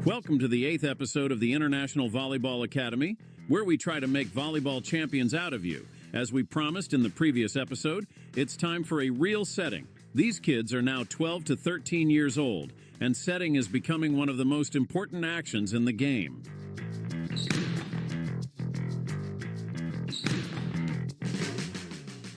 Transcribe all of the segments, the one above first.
Welcome to the 8th episode of the International Volleyball Academy, where we try to make volleyball champions out of you. As we promised in the previous episode, it's time for a real setting. These kids are now 12 to 13 years old, and setting is becoming one of the most important actions in the game.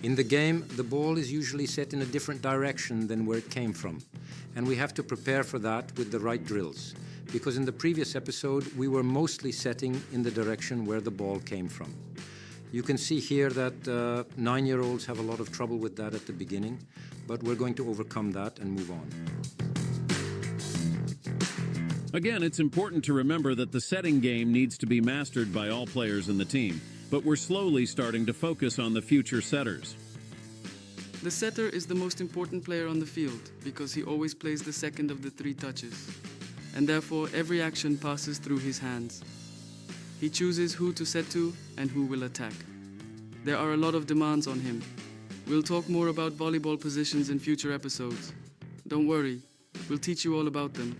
In the game, the ball is usually set in a different direction than where it came from, and we have to prepare for that with the right drills. Because in the previous episode, we were mostly setting in the direction where the ball came from. You can see here that 9-year-olds have a lot of trouble with that at the beginning, but we're going to overcome that and move on. Again, it's important to remember that the setting game needs to be mastered by all players in the team, but we're slowly starting to focus on the future setters. The setter is the most important player on the field because he always plays the second of the 3 touches, and therefore every action passes through his hands. He chooses who to set to and who will attack. There are a lot of demands on him. We'll talk more about volleyball positions in future episodes. Don't worry, we'll teach you all about them.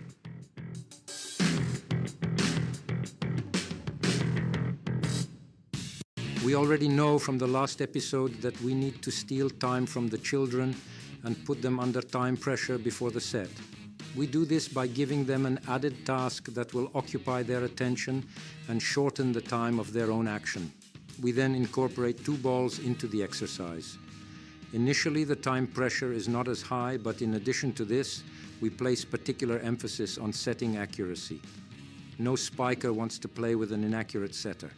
We already know from the last episode that we need to steal time from the children and put them under time pressure before the set. We do this by giving them an added task that will occupy their attention and shorten the time of their own action. We then incorporate 2 balls into the exercise. Initially, the time pressure is not as high, but in addition to this, we place particular emphasis on setting accuracy. No spiker wants to play with an inaccurate setter.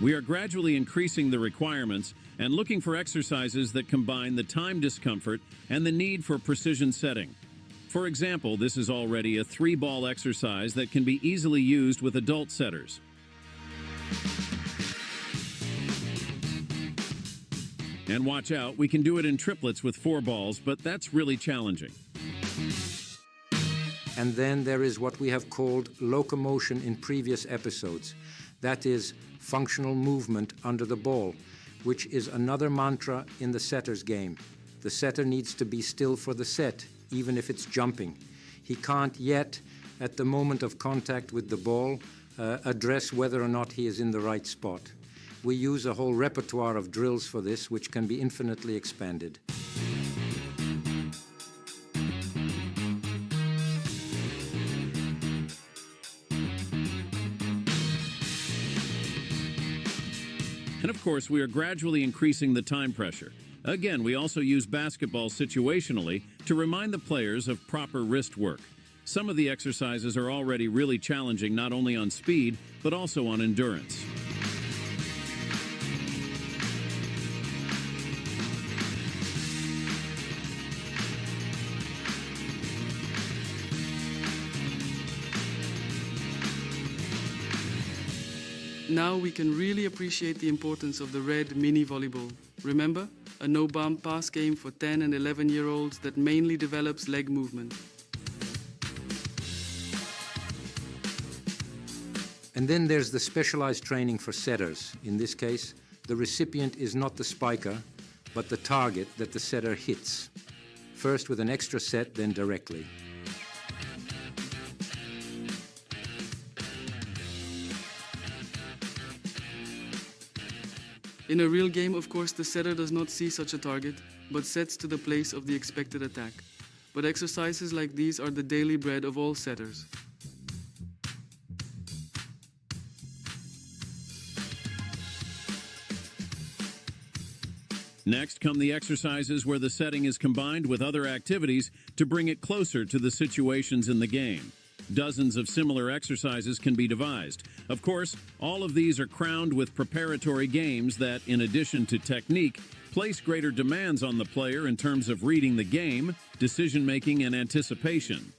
We are gradually increasing the requirements and looking for exercises that combine the time discomfort and the need for precision setting. For example, this is already a 3-ball exercise that can be easily used with adult setters. And watch out, we can do it in triplets with 4 balls, but that's really challenging. And then there is what we have called locomotion in previous episodes. That is functional movement under the ball, which is another mantra in the setter's game. The setter needs to be still for the set, even if it's jumping. He can't yet, at the moment of contact with the ball, address whether or not he is in the right spot. We use a whole repertoire of drills for this, which can be infinitely expanded. And of course, we are gradually increasing the time pressure. Again, we also use basketball situationally to remind the players of proper wrist work. Some of the exercises are already really challenging not only on speed, but also on endurance. Now we can really appreciate the importance of the red mini volleyball. Remember? A no-bump pass game for 10 and 11-year-olds that mainly develops leg movement. And then there's the specialized training for setters. In this case, the recipient is not the spiker, but the target that the setter hits. First with an extra set, then directly. In a real game, of course, the setter does not see such a target, but sets to the place of the expected attack. But exercises like these are the daily bread of all setters. Next come the exercises where the setting is combined with other activities to bring it closer to the situations in the game. Dozens of similar exercises can be devised. Of course, all of these are crowned with preparatory games that, in addition to technique, place greater demands on the player in terms of reading the game, decision-making, and anticipation.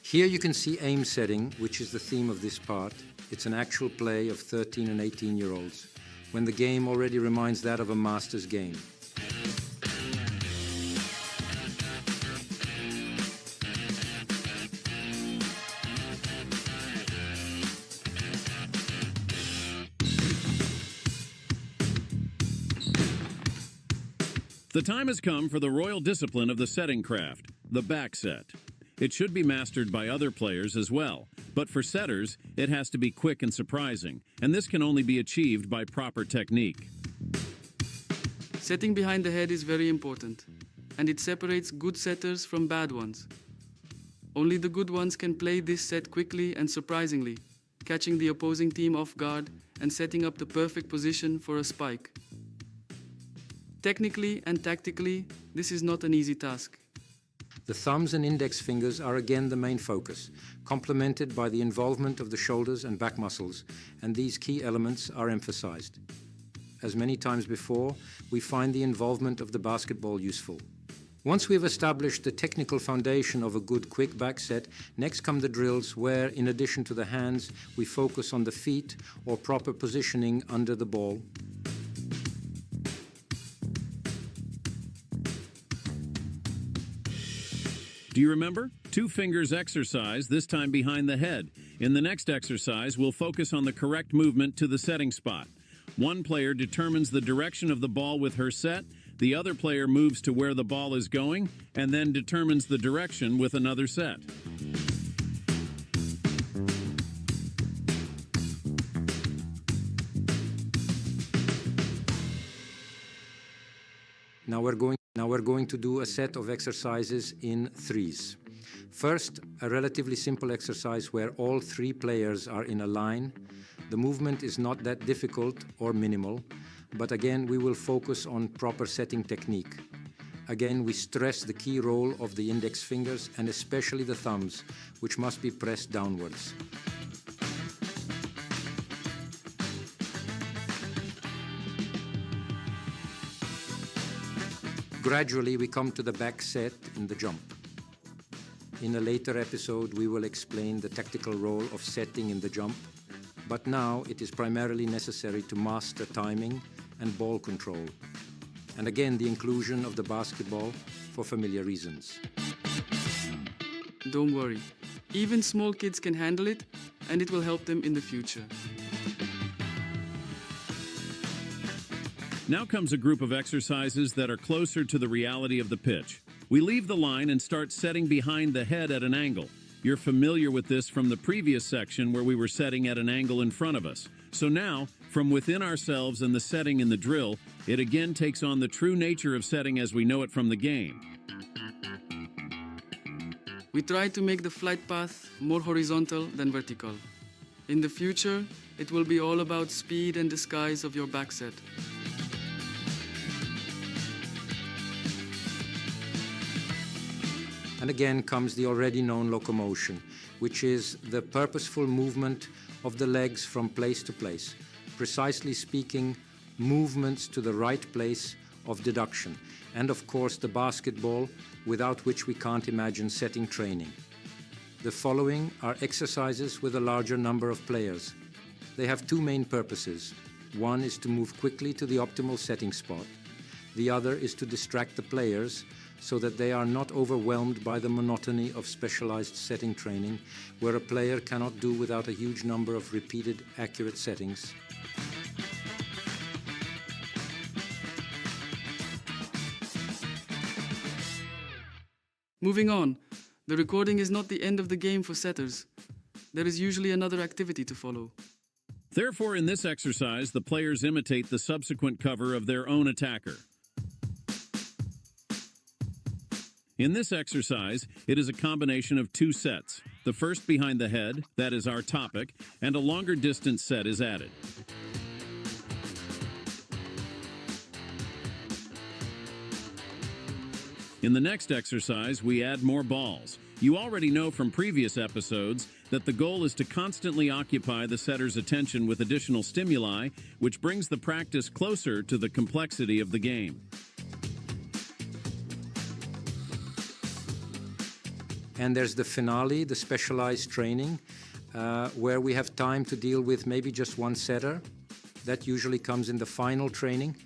Here you can see aim setting, which is the theme of this part. It's an actual play of 13 and 18-year-olds, when the game already reminds that of a master's game. The time has come for the royal discipline of the setting craft, the back set. It should be mastered by other players as well, but for setters, it has to be quick and surprising, and this can only be achieved by proper technique. Setting behind the head is very important, and it separates good setters from bad ones. Only the good ones can play this set quickly and surprisingly, catching the opposing team off guard and setting up the perfect position for a spike. Technically and tactically, this is not an easy task. The thumbs and index fingers are again the main focus, complemented by the involvement of the shoulders and back muscles, and these key elements are emphasized. As many times before, we find the involvement of the basketball useful. Once we've established the technical foundation of a good quick back set, next come the drills where, in addition to the hands, we focus on the feet or proper positioning under the ball. Do you remember? 2 fingers exercise, this time behind the head. In the next exercise, we'll focus on the correct movement to the setting spot. One player determines the direction of the ball with her set, the other player moves to where the ball is going, and then determines the direction with another set. Now we're going to do a set of exercises in threes. First, a relatively simple exercise where all 3 players are in a line. The movement is not that difficult or minimal, but again we will focus on proper setting technique. Again, we stress the key role of the index fingers and especially the thumbs, which must be pressed downwards. Gradually, we come to the back set in the jump. In a later episode, we will explain the tactical role of setting in the jump, but now it is primarily necessary to master timing and ball control. And again, the inclusion of the basketball for familiar reasons. Don't worry, even small kids can handle it, and it will help them in the future. Now comes a group of exercises that are closer to the reality of the pitch. We leave the line and start setting behind the head at an angle. You're familiar with this from the previous section where we were setting at an angle in front of us. So now, from within ourselves and the setting in the drill, it again takes on the true nature of setting as we know it from the game. We try to make the flight path more horizontal than vertical. In the future, it will be all about speed and disguise of your back set. And again comes the already known locomotion, which is the purposeful movement of the legs from place to place. Precisely speaking, movements to the right place of deduction. And of course the basketball, without which we can't imagine setting training. The following are exercises with a larger number of players. They have 2 main purposes. One is to move quickly to the optimal setting spot. The other is to distract the players so that they are not overwhelmed by the monotony of specialized setting training, where a player cannot do without a huge number of repeated, accurate settings. Moving on, the recording is not the end of the game for setters. There is usually another activity to follow. Therefore, in this exercise, the players imitate the subsequent cover of their own attacker. In this exercise, it is a combination of 2 sets. The first behind the head, that is our topic, and a longer distance set is added. In the next exercise, we add more balls. You already know from previous episodes that the goal is to constantly occupy the setter's attention with additional stimuli, which brings the practice closer to the complexity of the game. And there's the finale, the specialized training, where we have time to deal with maybe just 1 setter. That usually comes in the final training,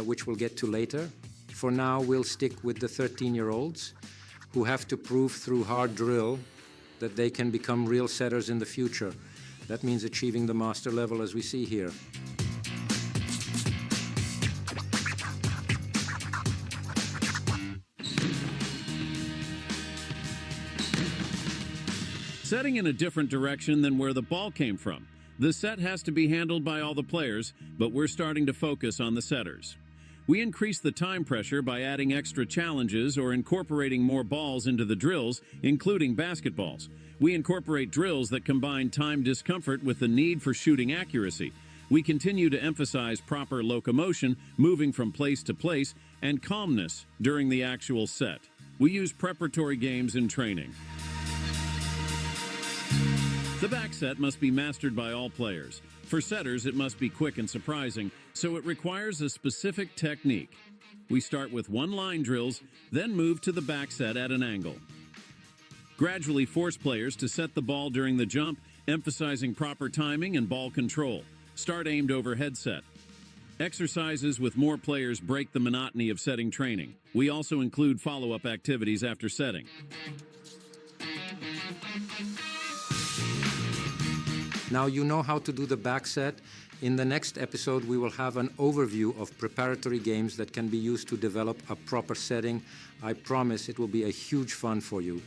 which we'll get to later. For now, we'll stick with the 13-year-olds who have to prove through hard drill that they can become real setters in the future. That means achieving the master level as we see here. Setting in a different direction than where the ball came from. The set has to be handled by all the players, but we're starting to focus on the setters. We increase the time pressure by adding extra challenges or incorporating more balls into the drills, including basketballs. We incorporate drills that combine time discomfort with the need for shooting accuracy. We continue to emphasize proper locomotion, moving from place to place, and calmness during the actual set. We use preparatory games in training. The back set must be mastered by all players. For setters, it must be quick and surprising, so it requires a specific technique. We start with one-line drills, then move to the back set at an angle. Gradually force players to set the ball during the jump, emphasizing proper timing and ball control. Start aimed overhead set. Exercises with more players break the monotony of setting training. We also include follow-up activities after setting. Now you know how to do the back set. In the next episode, we will have an overview of preparatory games that can be used to develop a proper setting. I promise it will be a huge fun for you.